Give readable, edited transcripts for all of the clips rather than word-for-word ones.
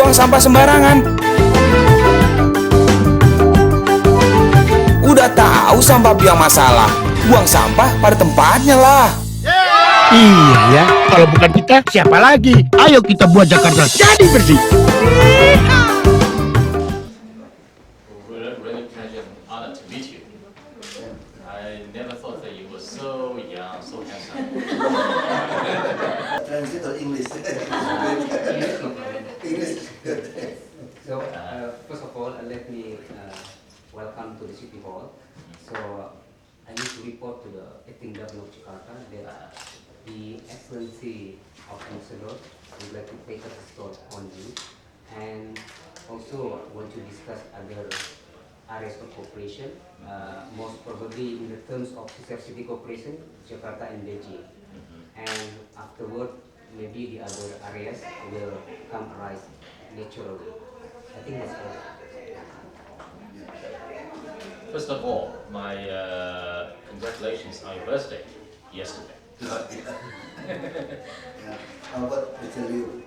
buang sampah sembarangan. Udah tahu sampah biang masalah, buang sampah pada tempatnya lah. Iya ya, kalau bukan kita siapa lagi? Ayo kita buat Jakarta jadi bersih. Really pleasure and honor to meet you. I never thought that you were so young, so handsome. Translate to English. English. So, first of all, let me welcome to the City Hall. So, I need to report to the acting governor of Jakarta that the Excellency of Ambassador would like to take a stop on you, and also want to discuss other areas of cooperation, most probably in the terms of city cooperation, Jakarta and Beijing. And afterward, maybe the other areas will come arise naturally. I think that's all. First of all, my congratulations on your birthday yesterday. Yeah. How about Mr. Liu?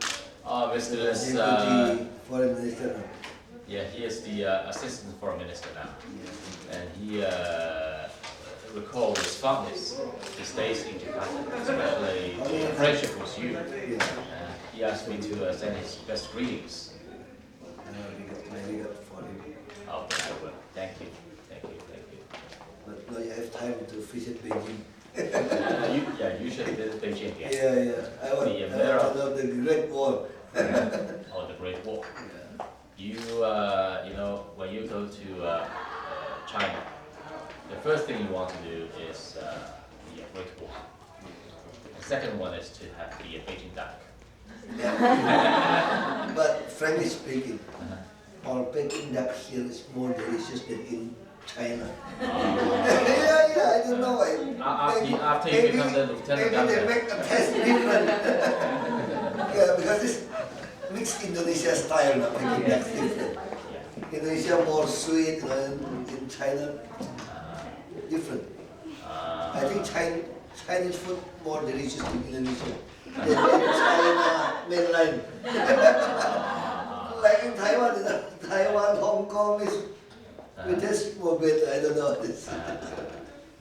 Mr. is, Deputy Foreign Minister. yeah, he is the Assistant Foreign Minister now, and he recalled his fondness his days in Jakarta, especially the friendship with you. He asked me to send his best greetings. Very good for him. Okay, I will. Thank you. But now you have time to visit Beijing. You should visit Beijing again. Yeah. I want to know the Great Wall. Oh, the Great Wall. Yeah. You know, when you go to China, the first thing you want to do is the Great Wall. The second one is to have the Beijing duck. But frankly speaking, our Peking duck here is more delicious than in China. I don't know why. After you become the lieutenant maybe they governor. make a taste different. Yeah, because it's mixed Indonesia style, not Peking duck different. Indonesia more sweet, in China different. I think Chinese food more delicious in Indonesia than in China mainland. Like in Taiwan, Taiwan, Hong Kong is we taste more better. I don't know this.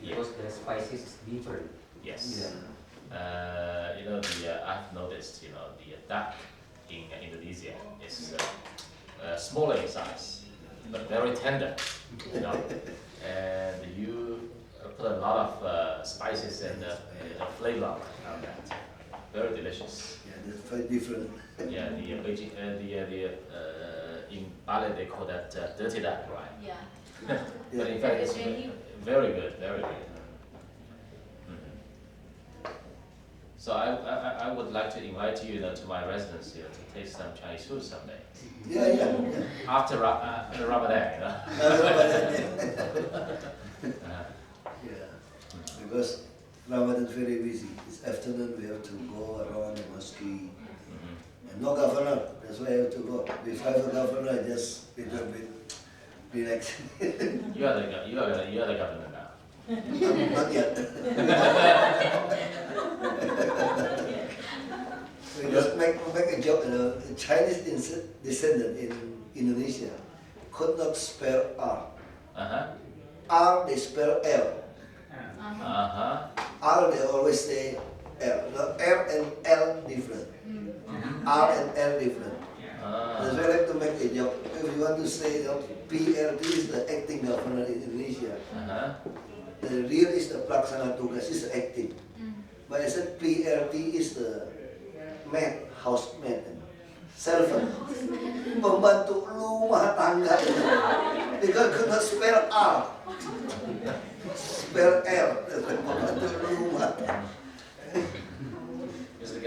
Because the spices is different. Yes. You know, I've noticed, the duck in Indonesia is smaller in size, but very tender, and you put a lot of spices and flavor on that. Very delicious. Yeah, that's very different. Yeah, the Beijing, in Bali they call that dirty duck, right? Yeah. But in fact, it's very good, very good. So I would like to invite you, to my residence here to taste some Chinese food someday. Yeah. After Ramadan, Yeah. Because Ramadan is very busy. This afternoon we have to go around the mosque. And no governor, that's why I have to go. If I have a governor, I just little bit relax. You are the governor now. Not yet. We just make a joke. A Chinese descendant in Indonesia could not spell R. R they spell L. R they always say L. No, R and L different. R and L different. That's why I like to make a joke. If you want to say PRT is the acting governor in Indonesia, the real is the pelaksana tugas, is the acting. But I said PRT is the maid, housemaid, servant, pembantu rumah tangga. Because could not spell R, spell L. Pembantu rumah. Mr.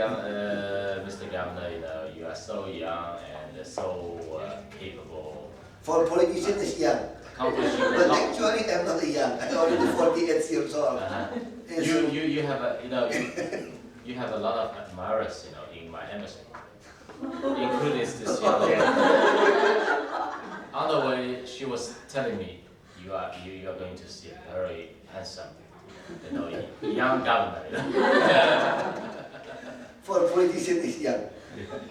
Governor, you are so young and so capable. For politician is young, but actually I'm not young. I'm already 48 years old. You have a you have a lot of admirers in my embassy, including this young lady. On the way, she was telling me you are going to see a very handsome, young governor. For politician is young.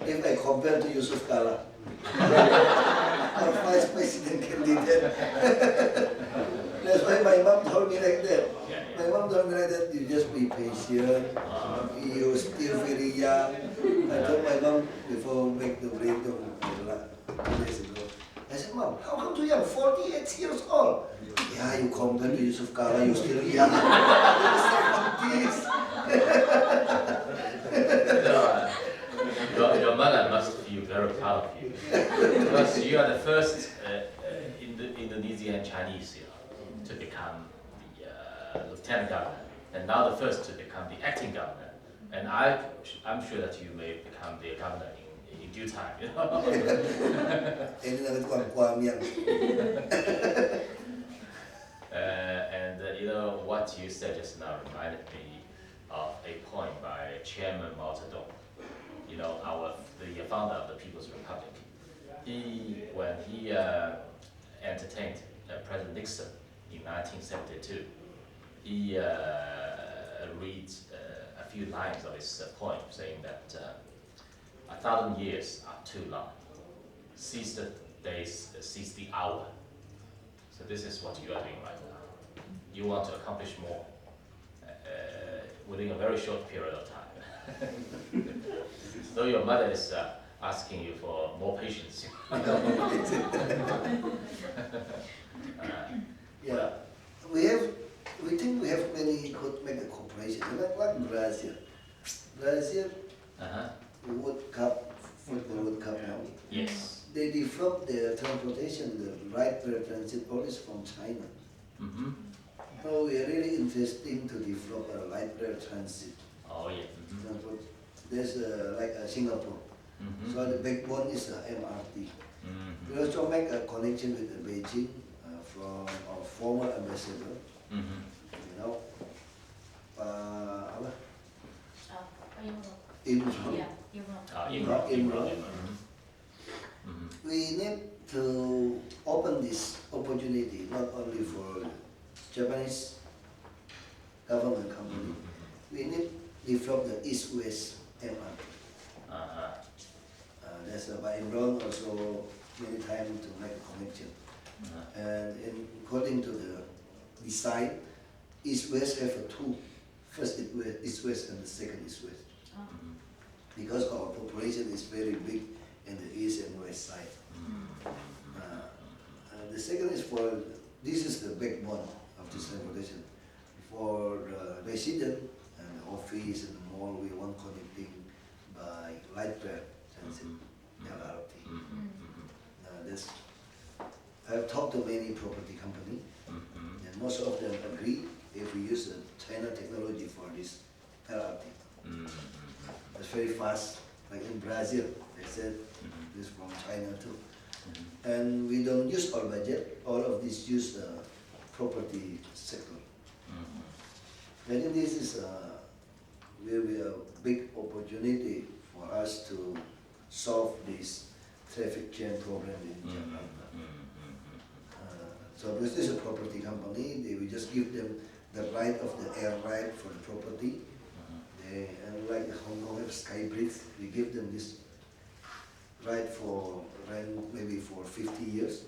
If I compare to Yusuf Kala, Or vice president candidate. That's why my mom told me like that. My mom told me like that, you just be patient, you're still very young. I told my mom before make the radio 2 days ago. I said, Mom, how come too young? 48 years old. Yeah, you compare to Yusuf Kala, you're still young. Your mother must feel very proud of you because you are the first Indonesian Chinese, to become the lieutenant governor, and now the first to become the acting governor. And I'm sure that you may become the governor in due time. And what you said just now reminded me of a point by Chairman Mao Zedong. The founder of the People's Republic. When he entertained President Nixon in 1972, he reads a few lines of his poem saying that 1,000 years are too long. Seize the days, seize the hour. So this is what you are doing right now. You want to accomplish more within a very short period of time. So your mother is asking you for more patience. Yeah, we think we have many could make a cooperation. Like Brazil. Brazil, World Cup, football World Cup now. Yes. They developed their transportation, the light rail transit policy from China. So we are really interested to develop a light rail transit. Oh yeah. There's like Singapore. So the backbone is the MRT. We also make a connection with the Beijing from our former ambassador. Imran. We need to open this opportunity not only for Japanese government company. We need to develop the East-West MRT. That's by Imran also many times to make a connection. And according to the design, East-West have two. First East-West and the second East-West. Because our population is very big in the east and west side. The second is this is the backbone of this transportation. For resident and office and mall, we want connecting by light rail transit, LRT. I've talked to many property company, and most of them agree if we use the China technology for this LRT. It's very fast, like in Brazil, they said this from China too. And we don't use our budget, all of this use the property sector. I think this is will be a big opportunity for us to solve this traffic jam problem in Jakarta. So because this is a property company, they will just give them the right of the air right for the property. And like the Hong Kong have Skybridge, we give them this right for rent maybe for 50 years.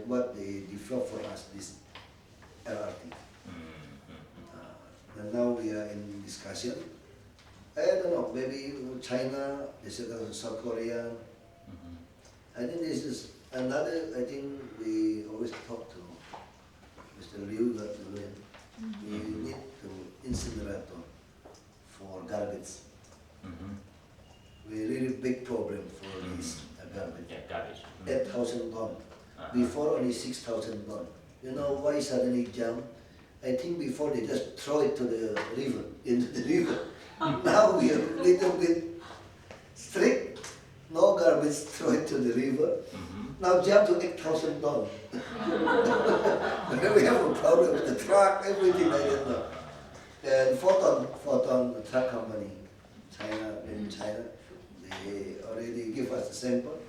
What they develop for us, this LRT. And now we are in discussion. I don't know, maybe China, they said South Korea. I think this is another, I think we always talk to Mr. Liu that we need to incinerator for garbage. We really big problem for this garbage. Yeah, garbage. 8,000 tons. Before only 6,000 tons. You know why suddenly jump? I think before they just throw it to the river, into the river. Now we are a little bit strict. No garbage, throw it to the river. Now jump to 8,000 tons. We have a problem with the truck, everything like that now. And Photon truck company, in China, they already give us a sample,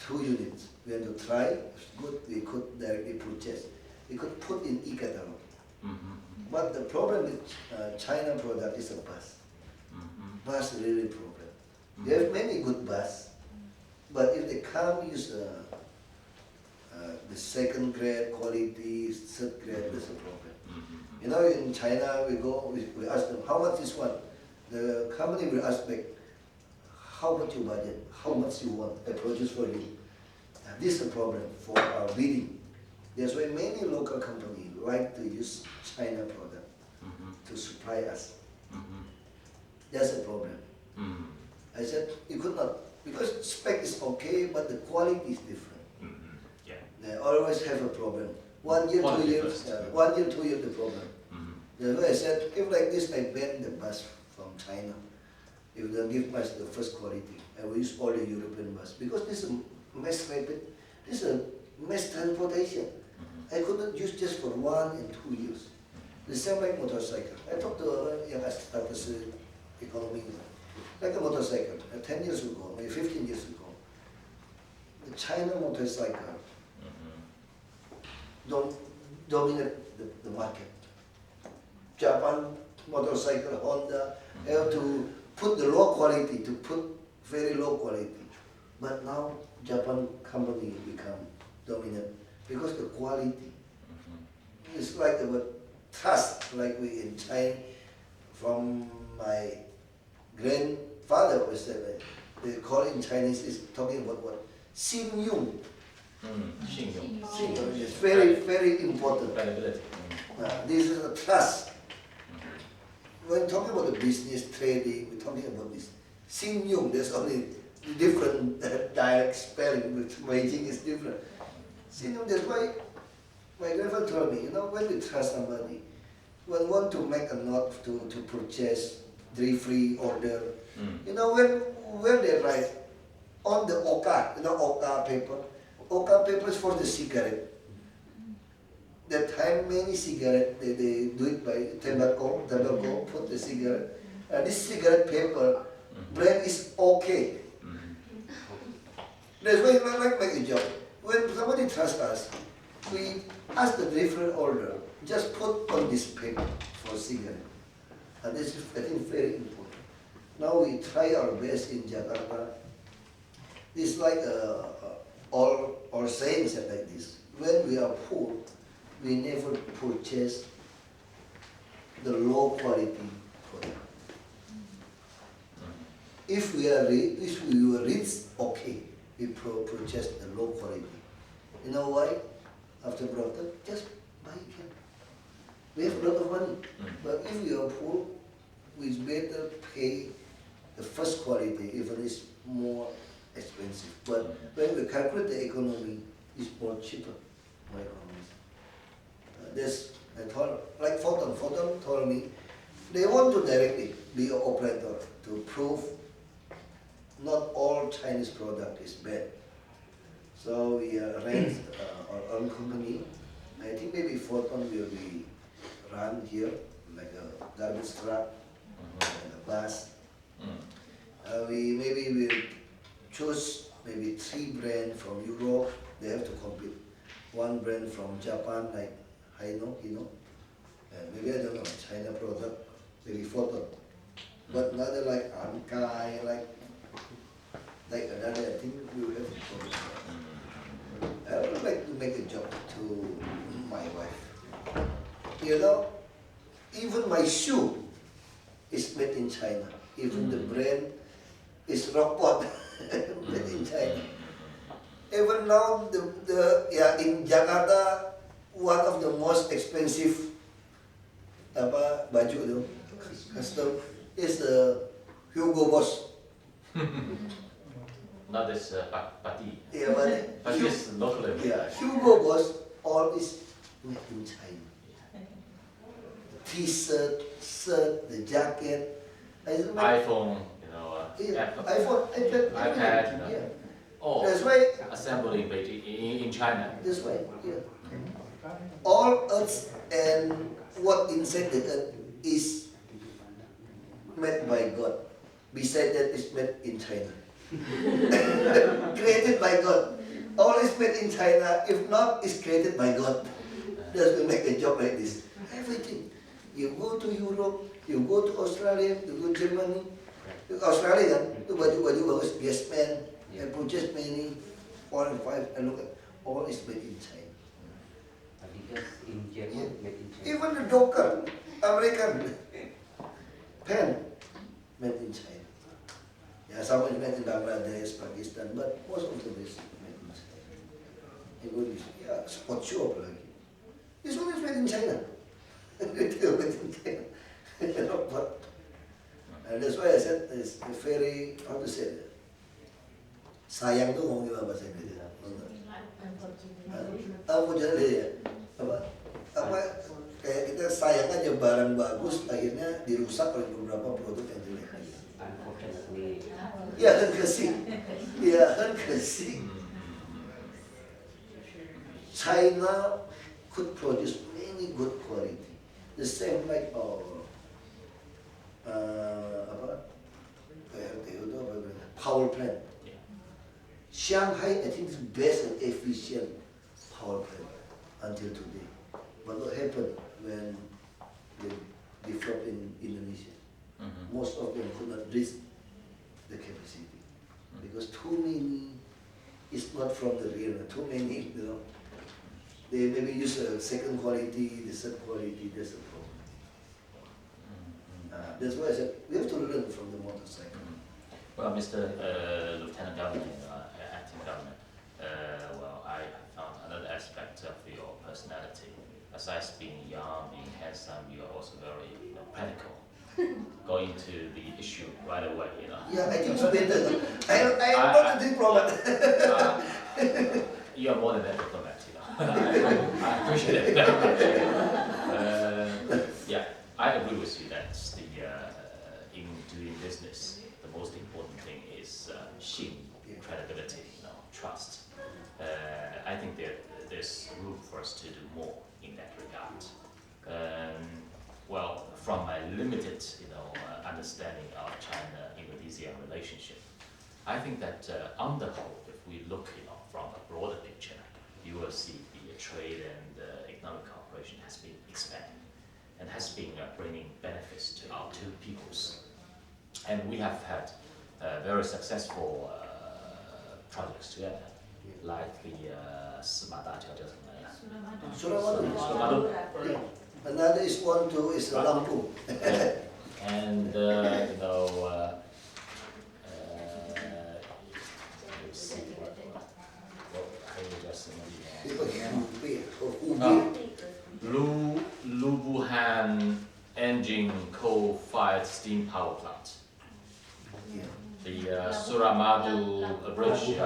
2 units. We had to try, it's good, we could directly purchase. We could put in e-catalog. But the problem with China product is a bus. Bus really problem. They have many good bus, But if they can't use the second grade quality, third grade, that's a problem. You know, in China, we ask them, how much is one? The company will ask back, how much you budget, how much you want, I produce for you. And this is a problem for our bidding. That's why many local companies like to use China product to supply us. That's a problem. I said, you could not, because spec is okay, but the quality is different. Yeah. They always have a problem. 1 year, 2 Quality years, first. 1 year, 2 years, the problem. That's why I said, if like this, I ban the bus from China. If they give us the first quality, I will use all the European bus. Because this is a mass rapid, this is a mass transportation. I couldn't use just for 1 and 2 years. The same like motorcycle. I talked to young status economy, like a motorcycle, 10 years ago, maybe 15 years ago. The China motorcycle dominate the market. Japan motorcycle, Honda, have to put the low quality, to put very low quality. But now Japan company become dominant because the quality. It's like about trust, like we in China, from my grandfather was said, they call it in Chinese, is talking about what? Xin Yung. Xin Yung is very, very important. Credibility. This is a trust. When talking about the business, trading, we're talking about this. Xin Yung, there's only different dialect spelling, which Beijing is different. Xin Yung, that's why my grandfather told me, you know, when you trust somebody, when you want to make a note to purchase free order, you know, when they write on the Oka, you know, Oka paper is for the cigarette. That time many cigarette, they do it by tobacco, put the cigarette. This cigarette paper, brand is okay. That's why I like make a job. When somebody trusts us, we ask the different order, just put on this paper for cigarette. And this is, I think, very important. Now we try our best in Jakarta. It's like all sayings are like this. When we are poor, we never purchase the low quality product. If we were rich, okay, we purchase the low quality. You know why? After product, just buy again. We have a lot of money. But if we are poor, we better pay the first quality, even it's more expensive. But when we calculate the economy, it's more cheaper, more economical. This, I told, like Photon told me, they want to directly be an operator to prove not all Chinese product is bad. So we arranged our own company. I think maybe Photon will be run here, like a garbage truck and a bus. We will choose maybe 3 brands from Europe. They have to compete. 1 brand from Japan, like Hino, and maybe I don't know, China product, maybe Photon. But another like Ankai, like another, I think we will have to compete. I would like to make a job to my wife. You know, even my shoe is made in China. Even the brand is Rockport, made in China. Even now, in Jakarta, one of the most expensive baju itu, custom, is the Hugo Boss. Not this Pati. Yeah, but Pati is locally. yeah, Hugo Boss, all is made in China. T-shirt, shirt, the jacket. iPhone, you know, iPhone, iPad, you know. yeah. All That's why. assembled in Beijing, in China. This way, yeah. All earth and what inside the earth is made by God. Beside that is made in China. Created by God. All is made in China. If not, it's created by God. That's we make a job like this. Everything. You go to Europe, you go to Australia, you go to Germany. Australia kan, itu baju-baju bagus, Guessman, I purchased many 4 and 5 and look at all is made in China. Because in German, made in China. Even the Docker, American pen, made in China. Yeah, some is made in Bangladesh, Pakistan, but most of them is made in China. Even this, yeah, sport shop like this one is made in China. Retail made in China. But, and that's why I said it's very, how to say it? Sayang tuh ngomong gimana bahasa Inggris? Unfortunately ya, apa kayak kita sayang aja barang bagus akhirnya dirusak oleh beberapa produk yang jelek. Unfortunately. Ya kan kasih, ya kan kasih. China could produce many good quality, the same like our apa PLTU itu apa power plant. Shanghai, I think, is best and efficient power plant until today. But what happened when they developed in Indonesia? Most of them could not reach the capacity because too many is not from the real. Too many, you know, they maybe use a second quality, the third quality. That's a problem. That's why I said we have to learn from the motorcycle. Well, Mr. Lieutenant Governor, Acting Governor, well, I found another aspect of your personality. Besides being young, being handsome, you are also very, practical. Going to the issue right away, Yeah, I think it's better. I am not a diplomat. You are more than a diplomat, I appreciate it very much. Yeah, I agree with you that in doing business, the most important thing is credibility, trust. I think there's room for us to do more in that regard. Well, from my limited, understanding of China-Indonesia relationship, I think that on the whole, if we look, from a broader picture, you will see the trade and economic cooperation has been expanding and has been bringing benefits to our two peoples. And we have had very successful projects together, like the Suramadu. Another is one too is Lampung. And let's see what I will just Lubuhan engine coal-fired steam power plant. The Suramadu bridge,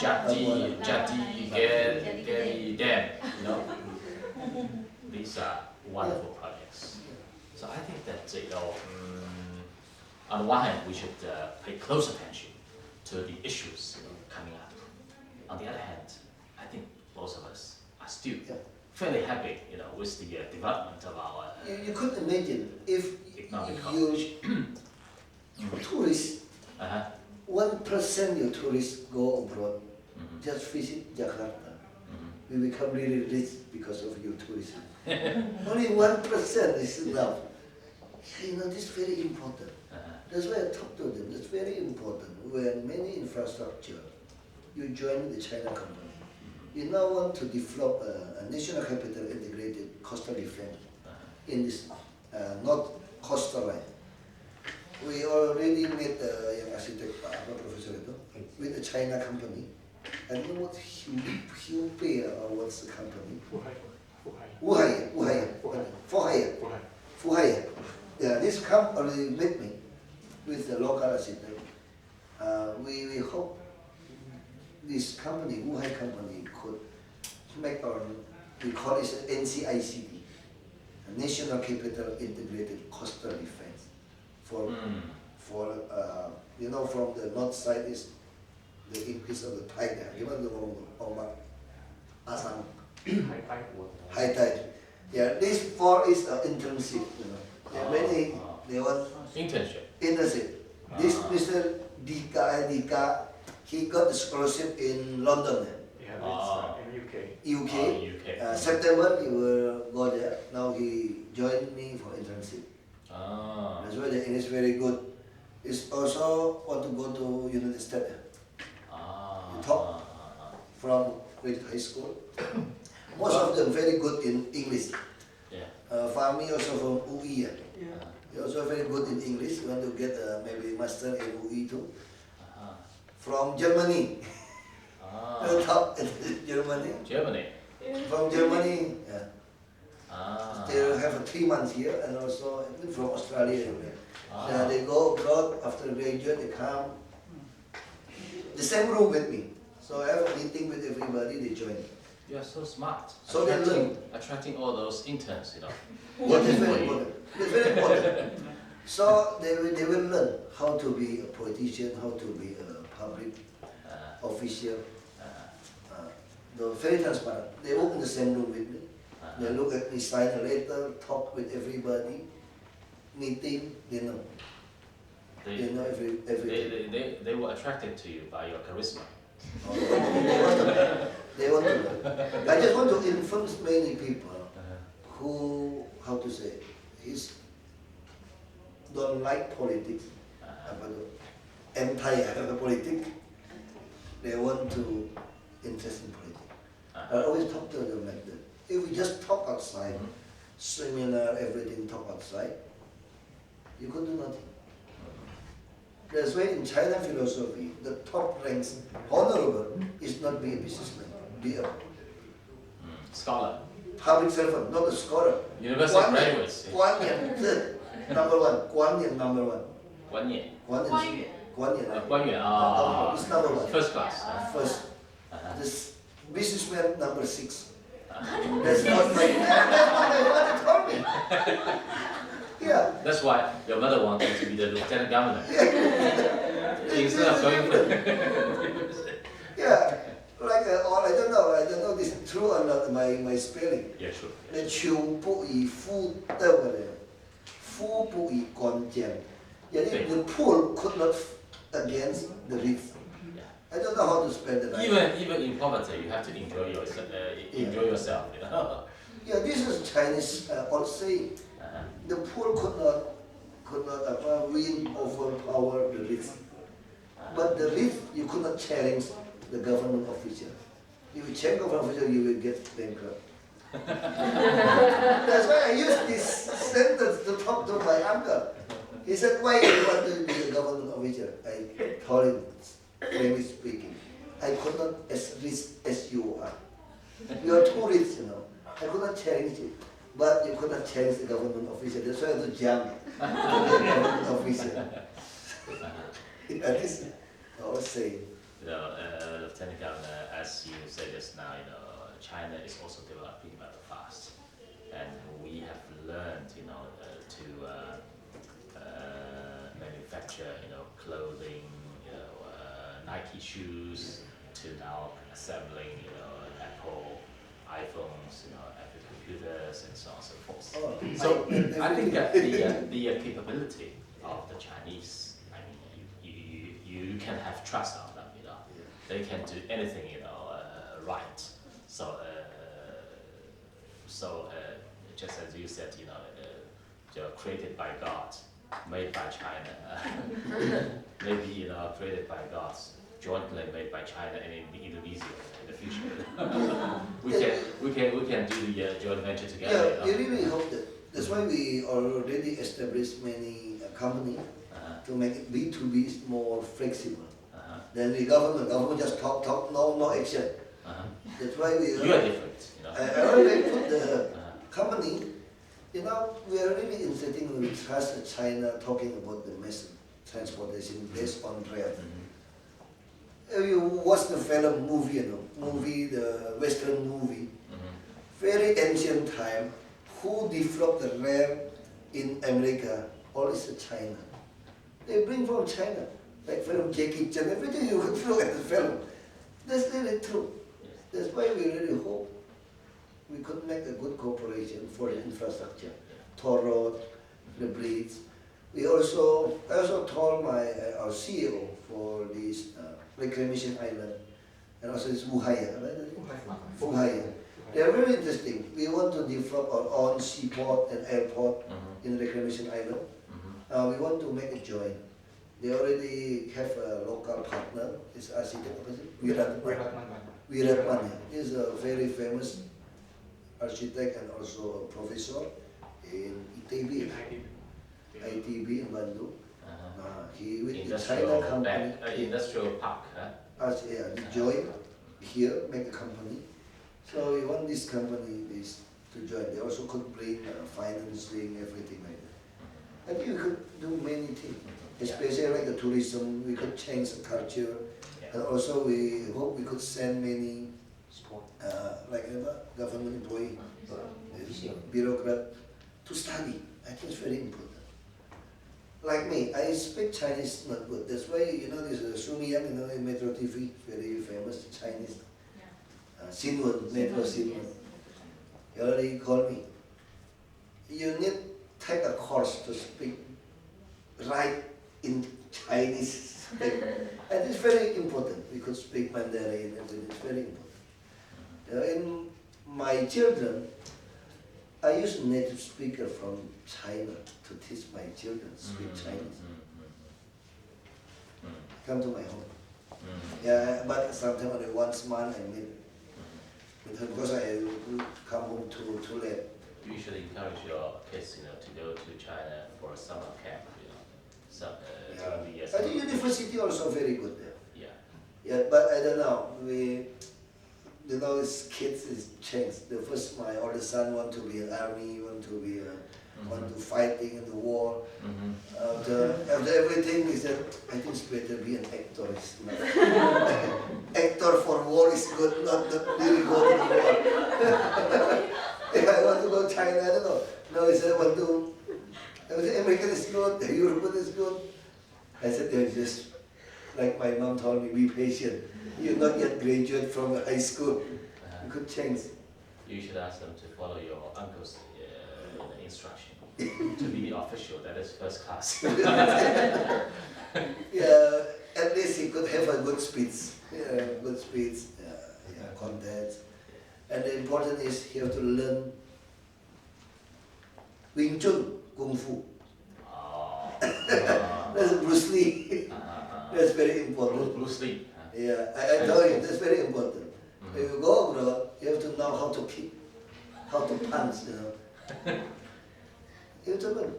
Jati Geri Dam, these are wonderful projects. So I think that on the one hand we should pay close attention to the issues coming up. On the other hand, I think most of us are still fairly happy, with the development of our You could imagine if economic you tourists, 1% your tourists go abroad, just visit Jakarta. We become really rich because of your tourism. Only 1% is enough. This is very important. That's why I talk to them. That's very important. When many infrastructure, you join the China company. You now want to develop a national capital integrated coastal defense in this north coastal line. We already made yang arsitek Profesor itu with a China company. I don't know what Hubei or what's the company. Fuhaya. Yeah, this company met me with the local architect. We hope this company, Wuhai company, could make our, we call it NCICD, National Capital Integrated Coastal Defense. From the north side is the increase of the tide there. Given the Assam high tide. Yeah, this 4 is internship. Many they want internship. This Mr. Dika, he got the scholarship in London. in UK. UK. September he will go there. Now he joined me for internship. That's why the English very good. He's also want to go to United States. We talk from high school. Most of them very good in English. Yeah. Fahmi also from UI. He also very good in English. He want to get maybe master in UI too. From Germany. Top in Germany. Germany. From Germany. Yeah. They have 3 months here, and also from Australia. They go abroad after graduate. They come. The same room with me. So I have a meeting with everybody. They join. You are so smart. So they learn. Attracting all those interns, you know. What is very important? It's very important. So they will learn how to be a politician, how to be a public official. They're very transparent. They work in the same room with me. They look at me, sign a letter, talk with everybody, meeting. They know. They know everything. They were attracted to you by your charisma. They want to learn. I just want to influence many people who, how to say, don't like politics, anti-politics. They want to invest in politics. I always talk to them like that. If we just talk outside, seminar, everything talk outside, you could do nothing. That's why in China philosophy, the top ranks honorable is not be a businessman, be a Scholar. public servant, not a scholar. University graduates. Guan Yan, third, number one. Guan Yan, number one. Guan Yan. Guan Yan. Guan Yuan. It's number one. First class. First. This businessman number 6. That's not my father told me. Yeah. That's why your mother wanted to be the lieutenant governor. Instead of going for Yeah. Like or I don't know this is true or not, my spelling. Yeah, sure. 那求不以夫得为人，夫不以官将。Yani the poor could not against the rich. I don't know how to spell the line. Even in poverty, you have to enjoy yourself. Enjoy yourself. You know? Yeah, this is Chinese old saying. The poor could not win overpower the rich. But the rich, you could not challenge the government official. If you challenge government official, you will get bankrupt. That's why I use this sentence to talk to my uncle. He said, why do you want to be a government official? I told him, frankly speaking, I could not as rich as you are. You are too rich, you know. I could not challenge you. But you could not challenge the government official. That's why I had to jump to the government official. That is our saying. You know, Lieutenant Governor, as you said just now, you know, China is also developing very fast, and we have learned, you know, to manufacture, you know, clothing, you know, Nike shoes, to now assembling, you know, Apple iPhones, you know, Apple computers, and so on and so forth. So I think that the capability of the Chinese, I mean, you can have trust on them, you know. They can do anything, you know, right. So, just as you said, you know, they're created by God, made by China, maybe, you know, created by God, jointly made by China and Indonesia in the future. we can do the joint venture together. Yeah, we really hope that. That's why we already established many companies to make it B2B more flexible. Then the government just talk, no action. That's why we. You are different. You know. I already put the company. You know, we are really insisting we trust China talking about the mass transportation based on rail. You watch the film movie, you know, the Western movie. Very ancient time. Who developed the rail in America? Always China. They bring from China. Like film Jackie Chan, everything you could look at the film. That's really true. That's why we really hope we could make a good cooperation for the infrastructure, toll road, the bridge. I also told our CEO for this reclamation island, and also this Wuhaya, right? Wuhaya. They are very interesting. We want to develop our own seaport and airport in reclamation island. We want to make a joint They already have a local partner. It's architect, what is it? Wiratman. He's a very famous architect and also a professor in ITB, ITB in Bandung. He with the China company. Industrial park, huh? Yeah, he joined here, make a company. So we want this company is to join. They also could bring financing, everything like that. I think we could do many things, especially like the tourism. We could change the culture, and also we hope we could send many, like government employee, bureaucrat, to study. I think it's very important. Like me, I speak Chinese not good. That's why this Sumi Yang, in Metro TV, very famous Chinese. Sinwon, Metro Sinwon. He already called me. You need take a course to speak right in Chinese. And it's very important. We could speak Mandarin, and it's very important. In my children, I use a native speaker from China to teach my children speak Chinese. Come to my home. Yeah, but sometimes only once a month I meet with her because I come home too late. You should encourage your kids, to go to China for a summer camp, I think university also very good there. Yeah. Yeah, but I don't know. His kids is changed. The first, my oldest son want to be an army, want to fighting in the war. After everything, he said, I think it's better be an actor. Actor for war is good, not really go to the war. Yeah, I want to go to China, I don't know. No, he said, I said, American is good, European is good. I said, just like my mom told me, be patient. You're not yet graduate from high school. You could change. You should ask them to follow your uncle's instruction to be the official. That is first class. Yeah, at least he could have a good speech. Yeah, good speech, content. And the important is he have to learn Wing Chun, Kung Fu. That's Bruce Lee. That's very important. Bruce Lee. Yeah, I tell you, that's very important. If you go abroad, you have to know how to kick, how to punch, You have to learn.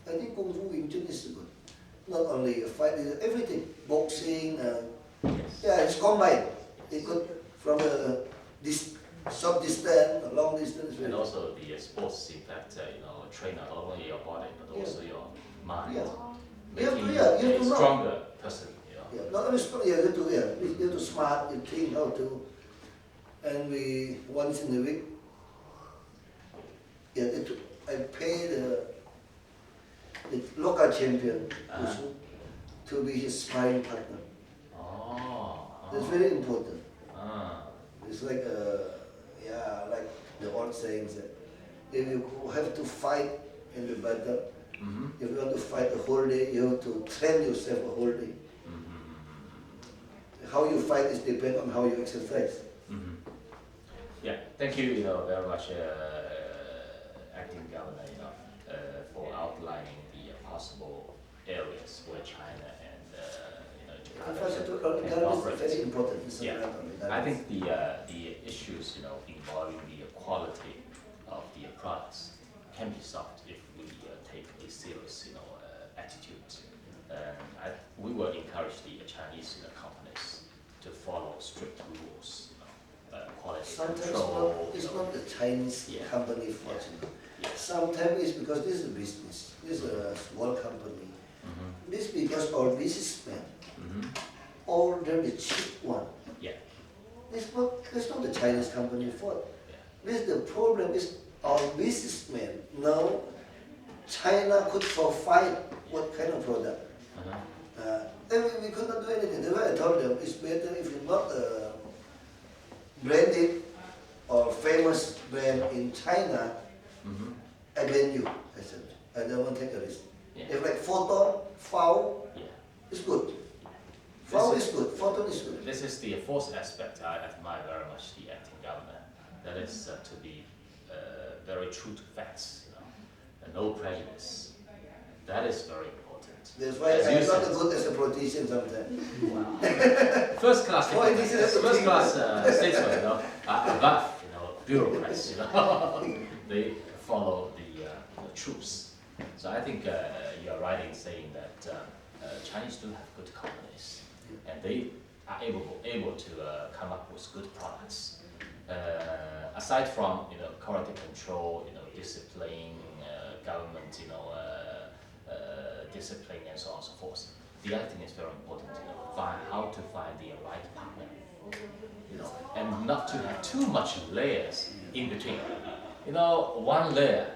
I think Kung Fu Wing Chun is good. Not only a fight, everything. Boxing, yeah, it's combined. It could, from this short distance, a long distance. And also the sports, in fact, train not only your body, but also your mind. Yeah. Making you have to a know. stronger person. Yeah, not only strong, you have to smart, you think how to, and we, once in a week, I pay the local champion to be his sparring partner. That's very important. It's like like the old sayings that if you have to fight in the battle, if you want to fight the whole day, you have to train yourself a whole day. How you fight is depend on how you exercise. Yeah, thank you, very much, Acting Governor, for outlining the possible areas where China and Jakarta can cooperate. Very important. Yeah, I think the issues, involving the quality of the products can be solved if we take a serious, attitude. We will encourage the Chinese companies to follow strict rules, quality Sometimes control. it's not the Chinese company fault. Sometimes it's because this is a business. This is a small company. This is because our businessmen order the cheap one. Yeah. It's not the Chinese company fault. This the problem is our businessmen know China could provide what kind of product. Then we could not do anything. The way I told them, it's better if you're not branded or famous brand in China, I ban you. I said, I don't want to take a risk. If like Photon, FAO, it's good. FAO is good, Photon is good. This is the fourth aspect I admire very much the acting governor. That is to be very true to facts, and no prejudice. That is very important. important. That's why As you I'm not said. good as a politician sometimes. First class, Why this is the first thing? class statesmen, above, bureaucrats, they follow the truth. So I think you are right in saying that Chinese do have good companies, and they are able to come up with good products. Aside from quality control, discipline, government, discipline, and so on and so forth. The other thing is very important, how to find the right partner, and not to have too much layers in between. One layer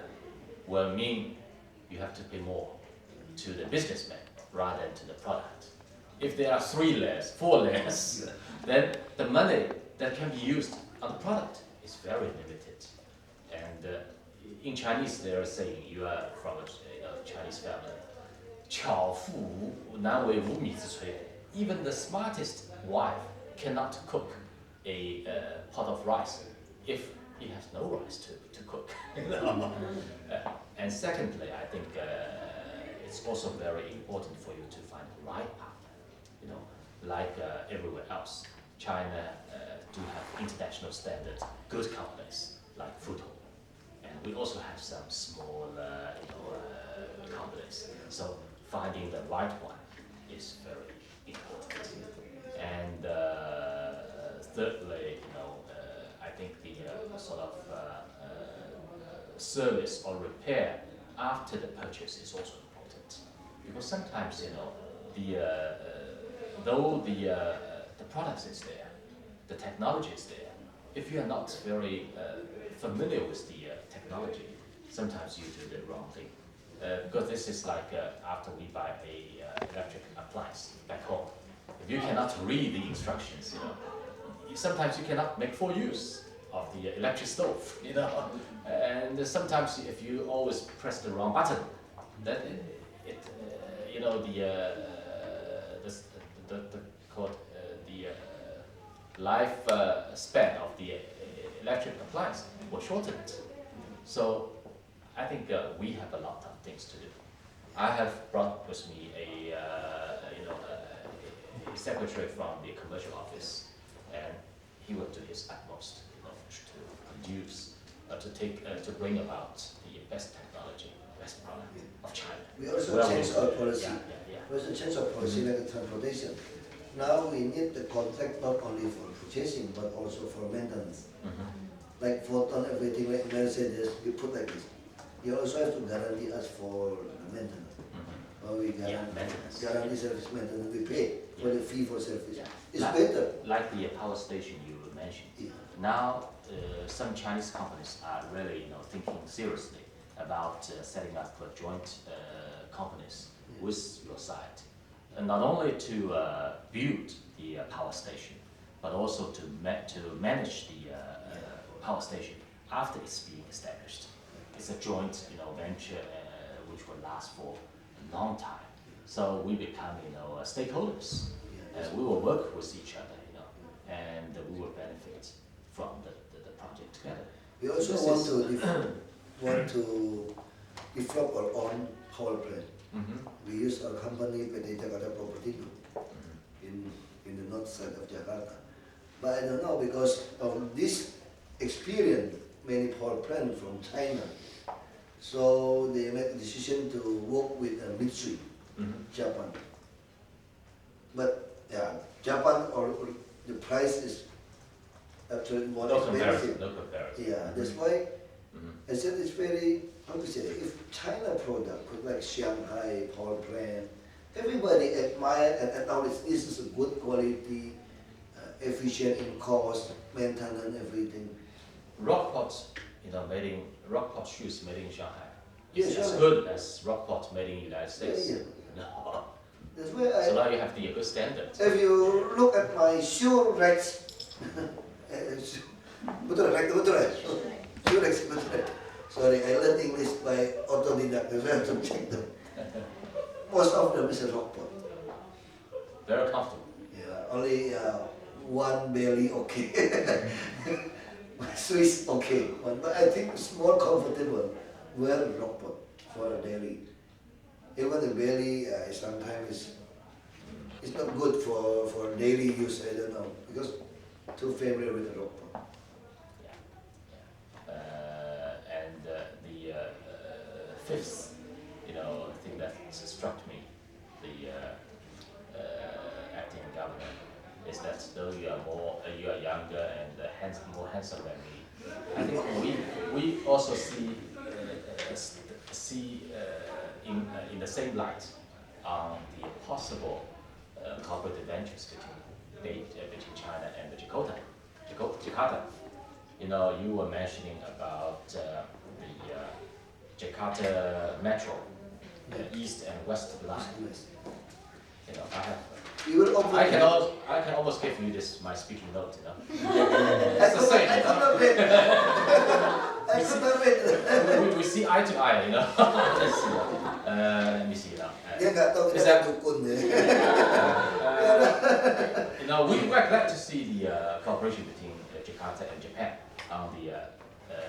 will mean you have to pay more to the businessman rather than to the product. If there are 3 layers, 4 layers, then the money that can be used on the product is very limited. And in Chinese, they are saying you are from a Chinese family. 巧妇难为无米之炊. Even the smartest wife cannot cook a pot of rice if he has no rice to cook. And secondly, I think it's also very important for you to find the right partner. Like everywhere else, China do have international standard good companies like Futo, and we also have some small companies. So finding the right one is very important. And thirdly, I think the sort of service or repair after the purchase is also important, because sometimes though the product is there, the technology is there, if you are not very familiar with the technology, sometimes you do the wrong thing. Because this is like after we buy a electric appliance back home, if you cannot read the instructions, sometimes you cannot make full use of the electric stove, and sometimes if you always press the wrong button, then the life span of the electric appliance was shortened. So I think we have a lot of things to do. I have brought with me a secretary from the commercial office, and he will do his utmost, to produce, to bring about the best technology, best product of China. We also change our policy. Yeah. We also change our policy like transportation. Now we need the contract not only for purchasing but also for maintenance. Like photon, everything like Mercedes, we put like this. You also have to guarantee us for the maintenance. Or we guarantee service maintenance, we pay for the fee for service. It's better. Like the power station you mentioned. Yeah. Now, some Chinese companies are really, thinking seriously about setting up joint companies with your side, and not only to build the power station, but also to manage the power station after it's being established. It's a joint, venture which will last for a long time. So we become, stakeholders. We will work with each other, and we will benefit from the project together. We also want to develop our own power plant. We use our company, PT Jakarta Property Group, in the north side of Jakarta. But I don't know, because of this experience, many power plants from China, so they make a decision to work with Mitsui, Japan. But yeah, Japan or the price is actually more expensive. No comparison. Yeah, that's why I said it's very, how to say, if China product, like Shanghai power plant, everybody admire and acknowledge this is a good quality, efficient in cost, maintenance, everything. Rockport, Rockport shoes made in Shanghai. Yeah, It's as Shanghai. good as Rockport made in the United States. Yeah. No. That's why So now you have the good standard. if you look at my shoe racks, betul rack. Shoe racks, betul. Sorry, I learned English by autodidact, so I have to check them. Most of them is a Rockport. Very comfortable. Yeah, only one belly okay. Swiss okay, but I think it's more comfortable wear Rockport for a daily. Even the belly sometimes it's not good for daily use. I don't know because too familiar with the rope. And the fifth, thing that struck me, the acting governor, is that though you are younger and more handsome than me, I think we also see in the same light on the possible corporate adventures between China and Jakarta. You were mentioning about the Jakarta Metro, the east and west line. I can almost give you my speaking note. It's the same. I could not read. I could not read. We see eye to eye. Let me see now. Dia nggak tahu Is kita that- dukun ya. We were glad to see the cooperation between Jakarta and Japan on the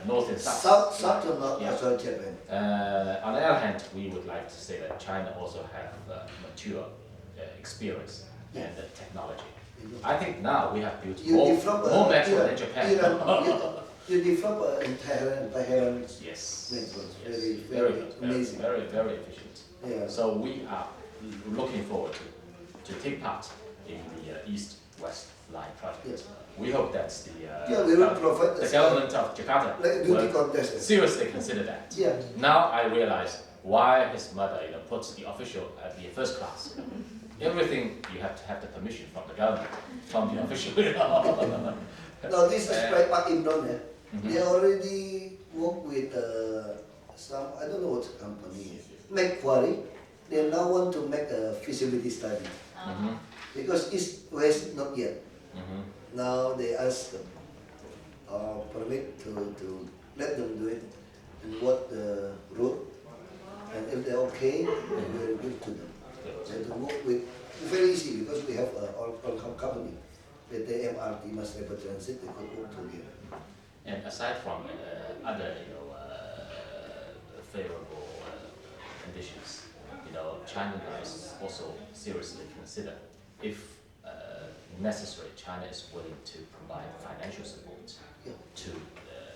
north and south. South to north, Yeah. also Japan. On the other hand, we would like to say that China also have mature experience and technology. I think now we have built You develop more metro than Japan. You develop in Thailand. Yes. Networks, Yes. very good. amazing. Very efficient. Yeah. So we are looking forward to take part in the East-West Line project. Yes. We hope that We will provide the government of Jakarta like duty will contest. seriously consider that. Yeah. Now I realize why his mother, puts the official at the first class. Everything you have to have the permission from the government, from the official. Now this is by Pak Imran. Mhm. They already work with some, I don't know what company, Macquarie. They now want to make a feasibility study Mhm. because East West not yet. Mhm. Now they ask them permit to let them do it and what the route, and if they're okay, we will give to them. And to work with, very easy because we have all company. With the MRT, Mass Rapid Transit, they could work together. And aside from other, favorable conditions, China is also seriously consider if necessary. China is willing to provide financial support Yeah. to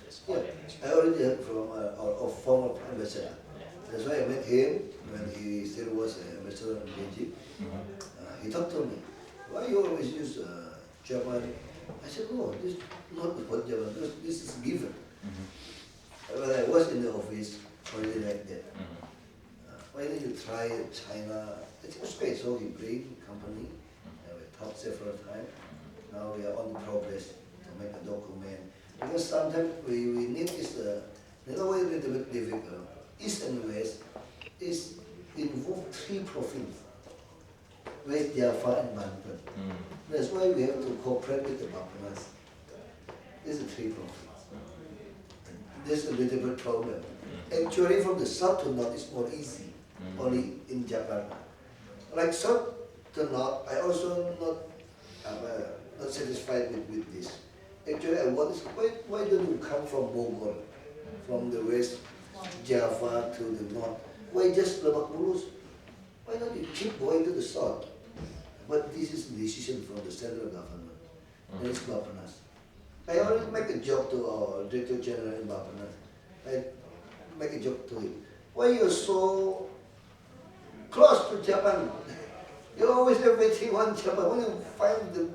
this Yeah, project. I already heard from our former ambassador. Yeah. That's why I met him when he still was an ambassador in Beijing. Mhm. He talked to me, why you always use Japan? I said, no, this is not about Japan, this is given. Mhm. When I was in the office, already like that. Mhm. Why don't you try China? It's okay, so he bring company, we talked several times. Now we are on progress to make a document. Because sometimes we need is a little bit difficult. East and West is involve 3 provinces. West Java and Banten. Mhm. That's why we have to cooperate with the Bapanas. This is 3 provinces. This is a little bit problem. Actually from the south to north is more easy, only in Jakarta. Like south to north, I also not satisfied with this. Actually I want is, why don't you come from Bogor, from the west Java to the north? Why just Lebak Bulus? Why not you keep going to the south? But this is a decision from the central government, and it's Bapanas. I already make a joke to our Director General in Bapanas. I make a joke to him. Why you're so close to Japan? You always everything want Japan. When you find them,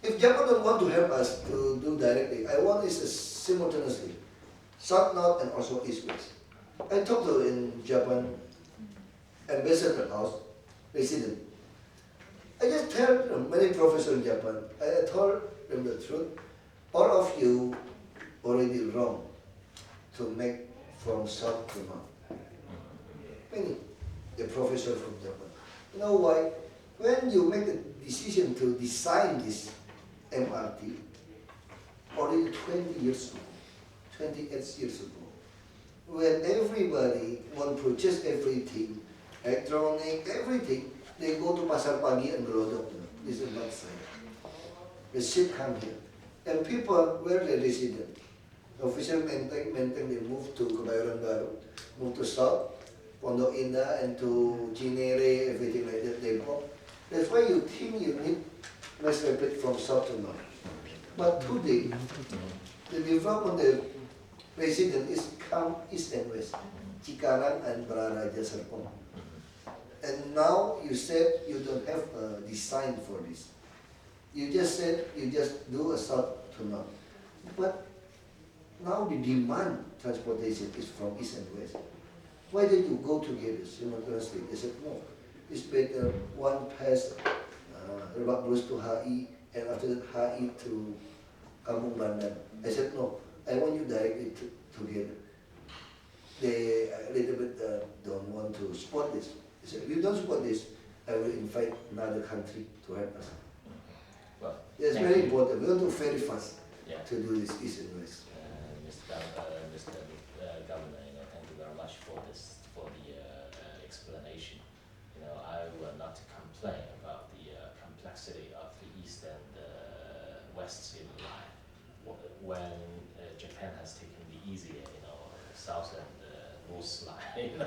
if Japan don't want to help us to do directly, I want is simultaneously, south, north, and also east, west. I talked to in Japan, ambassador house, resident. I just tell them, many professors in Japan, I told them the truth. All of you already wrong to make from south to north. Many, the professor from Japan. You know why? When you make a decision to design this MRT, already 20 years ago, 28 years ago, when everybody want to purchase everything, electronic, everything, they go to Pasar Pagi and Glodok. This is not side. The ship come here. And people, where they resident, official maintain, they move to Kebayoran Baru, move to south, Pondok Indah and to Cinere, everything like that, Depok. That's why you think you need mass rapid from south to north. But today, the development, the president is come east and west, Cikarang and Bararaja Serpong. And now you said you don't have a design for this. You just said you just do a south to north. But now the demand transportation is from east and west. Why don't you go together simultaneously? They said no. It's better one pass Lebak Bulus to HI and after that HI to Kampung Bandan. I said no. I want you directly together. They a little bit don't want to support this. They said if you don't support this, I will invite another country to help us. Well, It's thank very you. important. We want to very fast Yeah. to do this east and west. Mr. Governor, thank you very much for this, for the explanation. I will not complain about the complexity of the east and west line. When Japan has taken the easier, south and north line,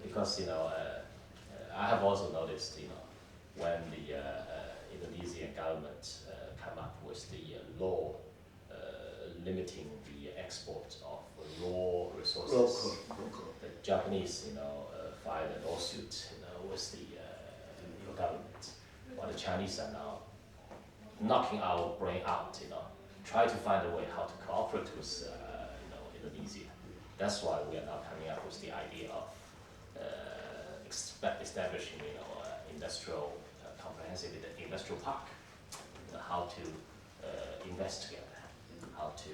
because I have also noticed, when the Indonesian government come up with the law limiting the export of raw resources, the Japanese, filed a lawsuit, with the government, while the Chinese are now knocking our brain out, try to find a way how to cooperate with, Indonesia. That's why we are now coming up with the idea of establishing, industrial, comprehensive industrial park, how to invest together, how to,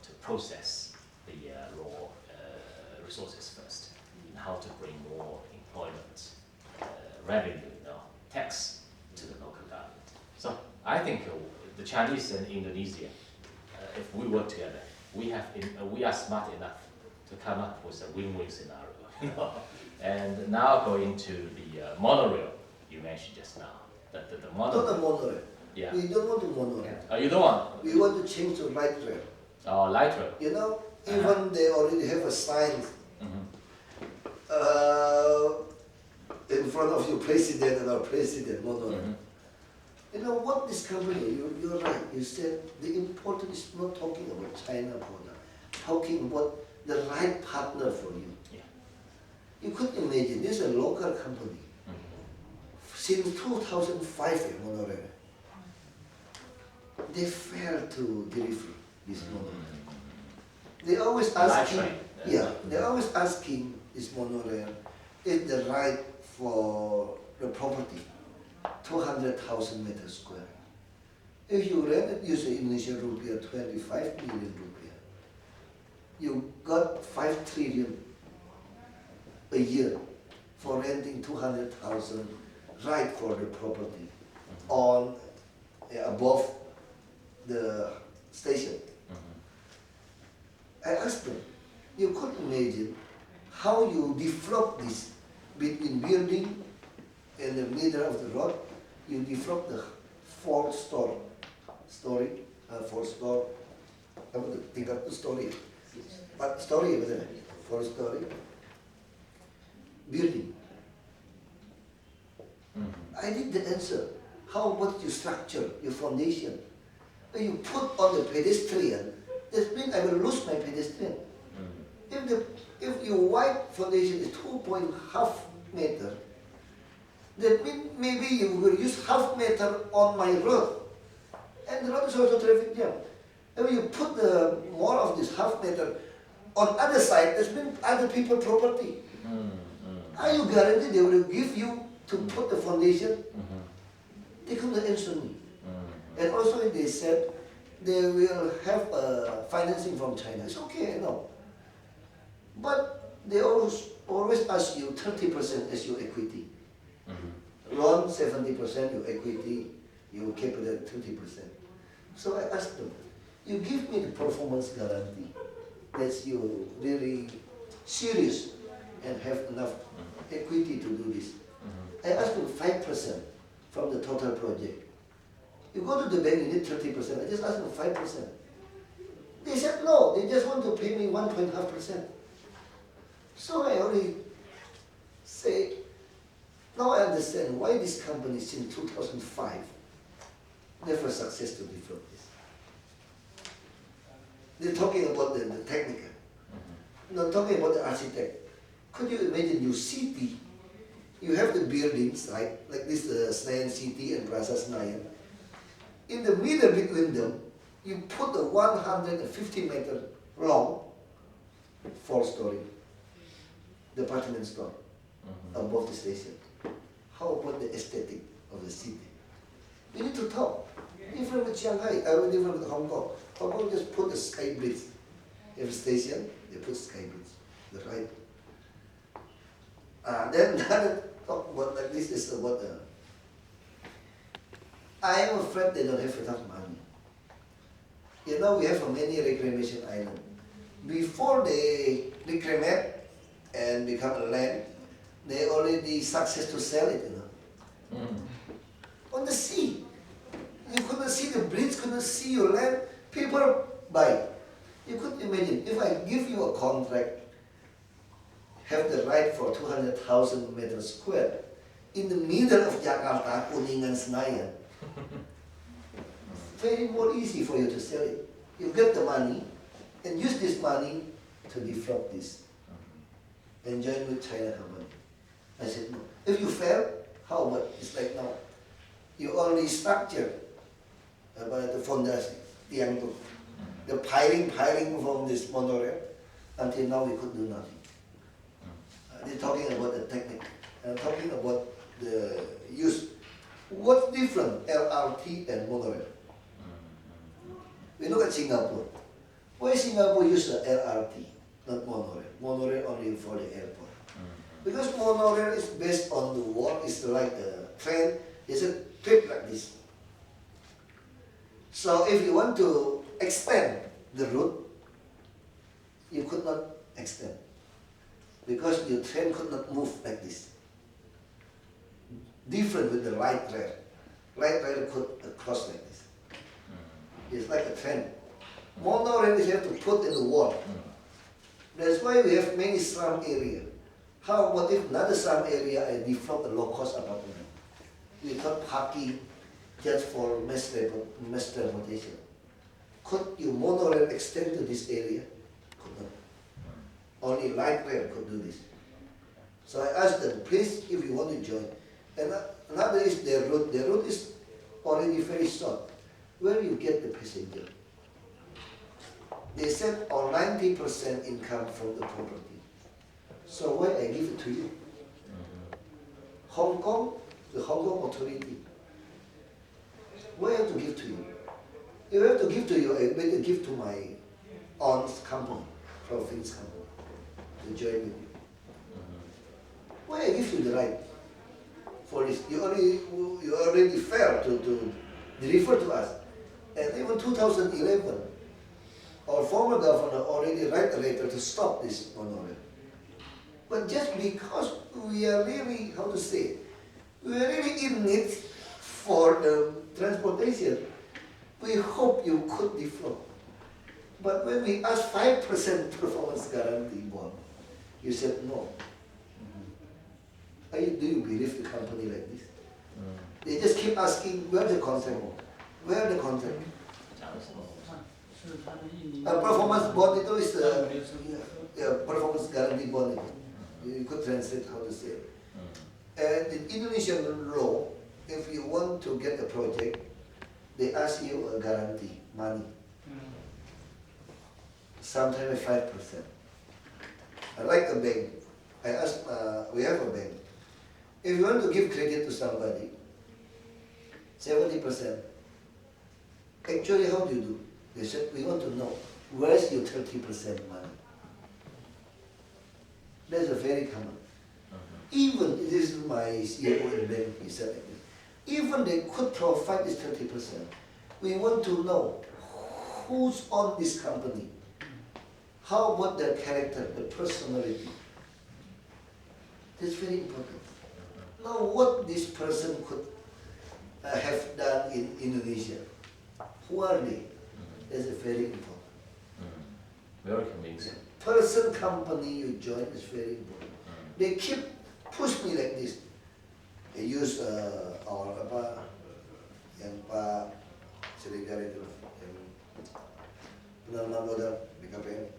to process the raw resources first, and how to bring more employment, revenue, tax to the local government. So I think the Chinese and Indonesia, if we work together, we are smart enough to come up with a win-win scenario. And now going to the monorail you mentioned just now, the Not a monorail. monorail. Yeah. We don't want to monorail. Oh, you don't want? We want to change to light rail. Oh, light rail. Even they already have a sign in front of your president and our president, monorail. What this company, you're right, you said the important is not talking about China product, talking about the right partner for you. Yeah. You could imagine, this is a local company. Since 2005, monorail, they failed to deliver this monorail. They always asking, they're always asking this monorail, is the right for the property, 200,000 meters square. If you rent it, you say Indonesian rupiah 25 million rupiah. You got 5 trillion a year for renting 200,000 right for the property on above the station. I asked them, you could imagine how you develop this between building in the middle of the road, you develop the fourth story, apa tuh, tingkat itu story, 4 story ya betul, 4 story, building. I need the answer. How about your structure, your foundation? When you put on the pedestrian, that means I will lose my pedestrian. If your wide foundation is 2.5 meter, that means maybe you will use half meter on my road, and the road is also traffic jam. And when you put the more of this half meter on other side, that means other people property. Are you guaranteed they will give you to put the foundation? They couldn't answer me. And also they said they will have financing from China. It's okay, I know. But they always ask you 30% as your equity. Loan 70%, your equity, you keep it at 30%. So I asked them, you give me the performance guarantee that you really serious and have enough equity to do this. I asked them 5% from the total project. You go to the bank, you need 30%. I just asked them 5%. They said no, they just want to pay me 1.5%. So I only say, now I understand why this company since 2005 never success to develop this. They're talking about the technical, not talking about the architect. Could you imagine your city, you have the buildings, right? Like this Senayan City and Plaza Senayan. In the middle between them, you put a 150-meter long, 4-story department store above the station. How about the aesthetic of the city? You need to talk. Different with Shanghai, different with Hong Kong. Hong Kong just put the sky bridge. Every station, they put sky bridge. The right. Then talk about like this is about I am afraid they don't have enough money. You know, we have many reclamation islands. Before they reclaim and become a land, they already success to sell it, you know. On the sea. You couldn't see the bridge, couldn't see your land, people buy. You could imagine, if I give you a contract, have the right for 200,000 meters square, in the middle of Jakarta, Kuningan, Senayan, very more easy for you to sell it. You get the money, and use this money to develop this, and join with China company. I said, no. If you fail, how about, it's like now, you only structure about the foundation, the Untuk, the piling from this monorail, until now we could do nothing. They're talking about the technique, talking about the use. What's different, LRT and monorail? We look at Singapore. Why Singapore use the LRT, not monorail? Monorail only for the airport. Because monorail is based on the wall, it's like a train, it's a trip like this. So if you want to expand the route, you could not extend. Because your train could not move like this. Different with the light rail. Light rail could cross like this. It's like a train. Monorail is you have to put in the wall. That's why we have many slum area. How about if another slum area I develop a low-cost apartment? Without parking, just for mass transportation. Could your monorail extend to this area? Could not. Only light rail could do this. So I asked them, please, if you want to join. And another is their route. Their route is already very short. Where you get the passenger? They said, or 90% income from the property. So why I give it to you? Hong Kong, the Hong Kong authority. Why I have to give to you? If I have to give to you, I better give to my aunt's company, Province company, to join with you. Why I give you the right for this? You already failed to deliver to us. And even 2011, our former governor already write a letter to stop this monorail. But just because we are really, how to say, we are really in need for the transportation, we hope you could develop. But when we asked 5% performance guarantee bond, you said no. Do you believe the company like this? They just keep asking, where's the contract? Where the contract? Performance bond itu is performance guarantee bond. You could translate how to say it. And in Indonesian law, if you want to get a project, they ask you a guarantee, money. Sometimes 5%. Like a bank. I asked, we have a bank. If you want to give credit to somebody, 70%. Actually, how do you do? They said, we want to know, where's your 30% money? That's a very common. Even, this is my CEO in the bank, he said like this. Even they could provide this 30%. We want to know who's on this company. How about their character, the personality? That's very important. Now, what this person could have done in Indonesia? Who are they? That's very important. Very convincing. Person, company you join is very important. They keep push me like this. They use our apa yang Pak Seregar itu yang penanaman modal BKPM.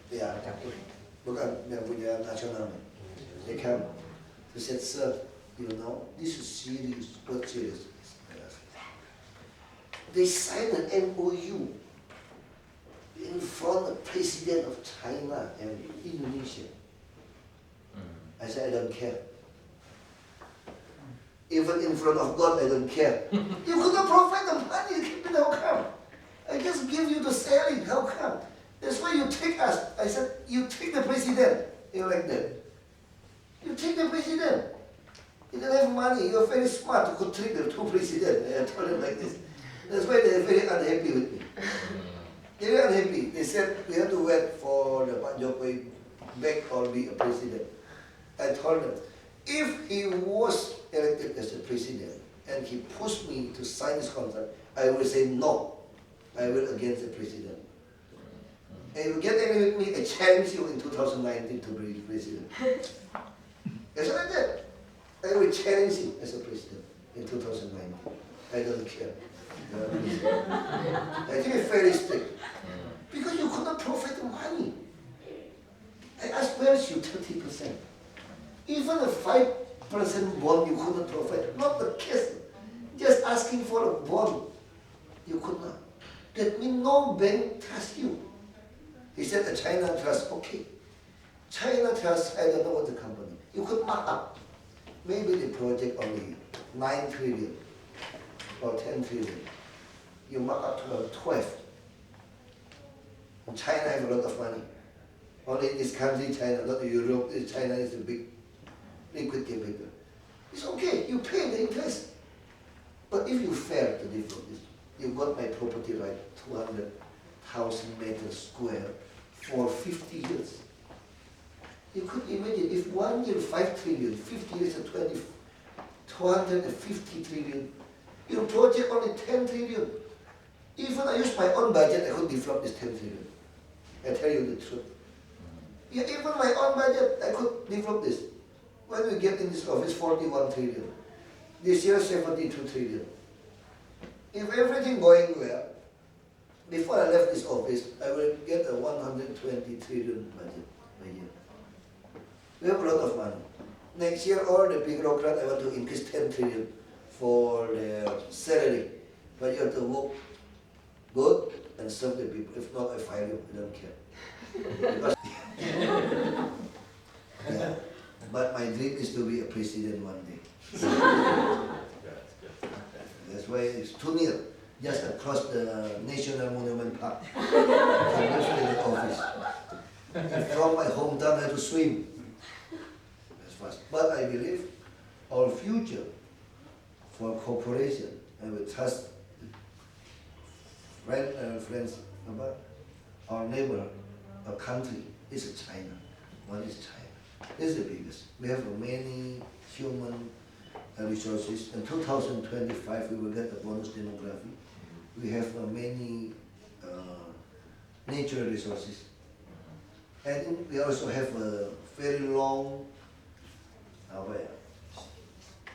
Ya, bukan yang punya nasional. Rekam. They said, sir, you know, this is serious, what serious? They signed an MOU in front of President of China and Indonesia. I said, I don't care. Even in front of God, I don't care. You could not provide the money, how come? I just give you the salary, how come? That's why you take us. I said, you take the president. You like that. You take the president. You don't have money, you're very smart to could treat the two presidents. I told them like this. That's why they're very unhappy with me. They were unhappy. They said, we have to wait for the Pak Jokowi back or be a president. I told them, if he was elected as a president and he pushed me to sign this contract, I will say no. I will against the president. And if you get angry with me, I challenge you in 2019 to be president. I said like that. I will challenge him as a president in 2019. I don't care. I think it's very strict. Because you could not provide the money. I asked, where's your 30%? Even a 5% bond you could not provide. Not the case. Just asking for a bond. You could not. That means no bank trusts you. He said the China trust, okay. China trust, I don't know what the company. You could mark up. Maybe the project only 9 trillion or 10 trillion. You mark up to 12. And China has a lot of money. Only in this country, China, not Europe, China is a big liquid capital. It's okay, you pay the interest. But if you fail to default this, you got my property right, 200,000 meters square for 50 years. You could imagine if 1 year 5 trillion, 50 years at 250 trillion, your project only 10 trillion. Even I use my own budget, I could develop this 10 trillion. I tell you the truth. Yeah, even my own budget, I could develop this. When we get in this office, 41 trillion. This year, 72 trillion. If everything going well, before I left this office, I will get a 120 trillion budget a year. We have a lot of money. Next year, all the bureaucrats, I want to increase 10 trillion for their salary. But you have to work good and serve the people. If not, I fire you. I don't care. Because yeah. But my dream is to be a president one day. That's why it's too near, just across the National Monument Park. I live in the office. And from my hometown, I have to swim. That's fast. But I believe our future for cooperation, I will trust friends about our neighbor, our country is China. One is China. This is the biggest. We have many human resources. In 2025, we will get a bonus demography. We have many natural resources. And we also have a very long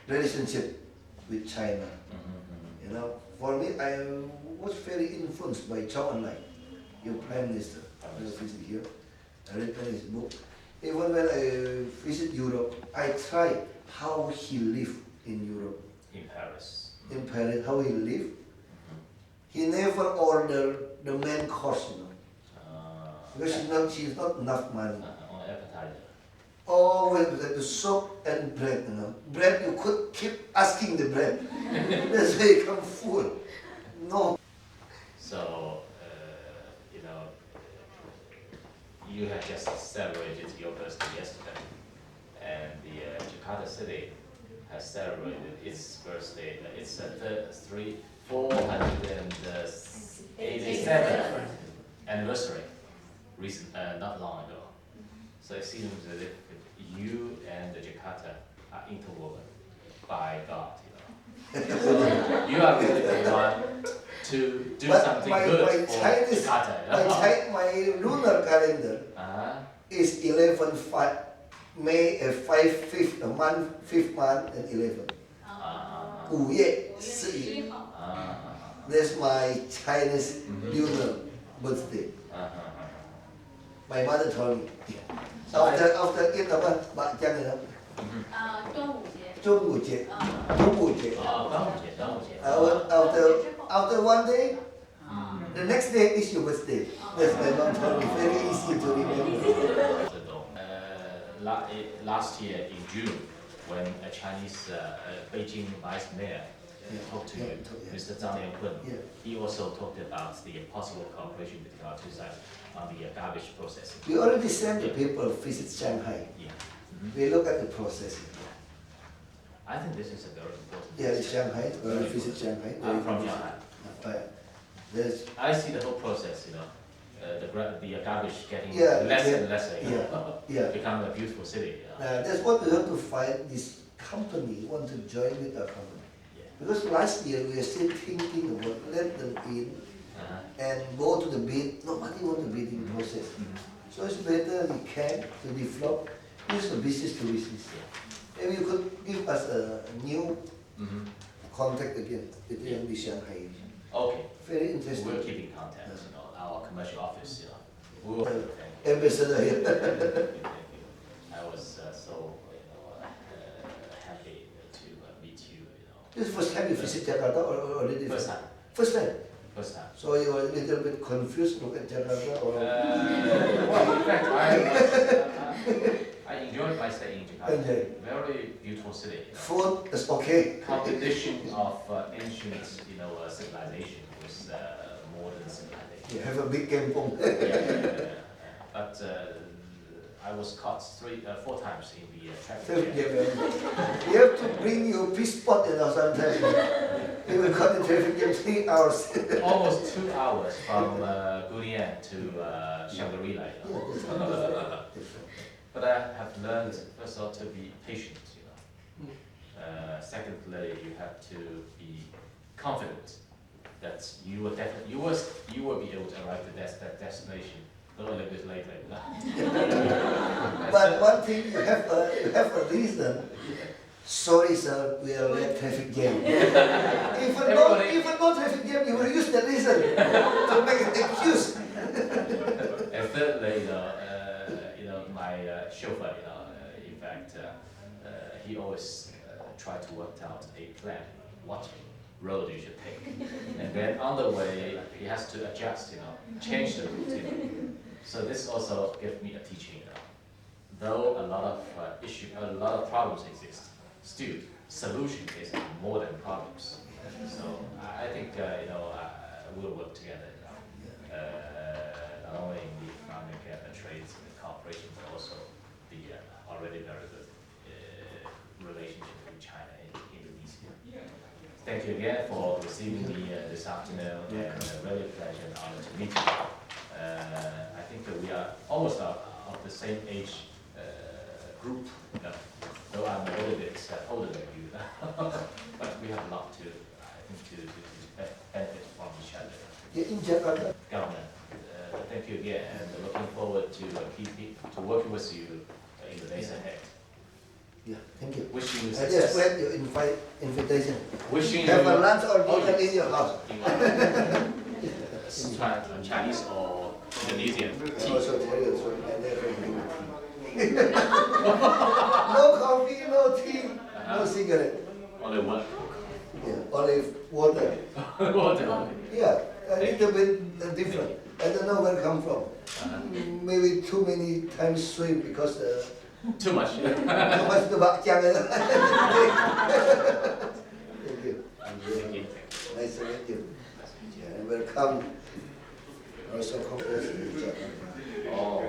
relationship with China. You know, for me, I was very influenced by Zhou Enlai, your Prime Minister. I was visiting here. I read his book. Even when I visit Europe, I try how he lived in Europe. In Paris. In Paris, how he lived. He never ordered the main course, you know. Because she's not enough money. On appetizer. Always the soup and bread, you know. Bread, you could keep asking the bread. That's why you come full. No. So, you know, you have just celebrated your birthday yesterday, and the Jakarta city has celebrated its birthday. It's 487th anniversary, not long ago. So it seems as if you and the Jakarta are interwoven by God. You know, you are really the one to do But something my good for Chinese, Jakarta. my lunar calendar is 11 May 5th month 5th month and 11. 5月11 That's my Chinese lunar birthday. My mother told me. After eat apa? Bakjang itu. 中午节。After one day, the next day is your birthday. That's my mom told me. Very easy to remember. Last year in June, when a Chinese Beijing vice mayor talked to Mr. Zhang Lianhun, he also talked about the possible cooperation between our two sides on the garbage processing. We already sent the people visit Shanghai. Yeah. We look at the processing. I think this is a very important. Yeah, it's Shanghai. We visit Shanghai. I'm from Shanghai. I see the whole process, the garbage getting less and less, become a beautiful city. That's what we have to find. This company want to join with our company. Because last year we are still thinking about let them in and go to the bid. Nobody want to bid in process. So it's better we can to develop use the business to business. Maybe you could give us a new contact again between the Shanghai. Okay. Very interesting. We'll keep in contact. Our commercial office. We'll ambassador here. I was so happy to meet you. This is the first time you visit Jakarta or already? First time. First time. First time. So you were a little bit confused look at Jakarta or? Well, in fact, I enjoyed my stay in Jakarta. Very beautiful city. Food is okay. Combination of ancient, civilization with modern civilization. You have a big kampong. But I was caught 4 times in the traffic jam. You have to bring your peace spot, sometimes. You will cut the traffic jam 3 hours. Almost 2 hours from Gunian to Shangri-La. But I have learned, first of all, to be patient. Secondly, you have to be confident that you will be able to arrive to that destination. A little bit later. But one thing you have a reason. Sorry, sir, we are at traffic jam. Even no traffic jam, you will use the reason to make an excuse. And thirdly, my chauffeur, in fact, he always tried to work out a plan, what road you should take. And then on the way, he has to adjust, change the route. So this also gives me a teaching. Though a lot of problems exist, still solution is more than problems. So I think we'll work together. Not only in the economic trades and cooperation, but also the already very good relationship with China and Indonesia. Thank you again for receiving me this afternoon, and really a pleasure and honor to meet you. I think that we are almost of the same age group, though I'm a little bit older than you. But we have a lot to benefit from each other. In Jakarta. Government. Thank you again, and looking forward to working with you in the days ahead. Yeah, thank you. Wishing you I success. just read your invitation. Wishing Have you a lunch or dinner in your house. Chinese or Indonesian tea. Also tell you the truth, I never drink tea. No coffee, no tea, no cigarette. Only one. Yeah, only water. Water only. Yeah, a little bit different. I don't know where it come from. Maybe too many times swim because Too much. too much the bakjang. Thank you. Thank you. Nice to meet you. Yeah, and welcome. Also, congratulations. Oh.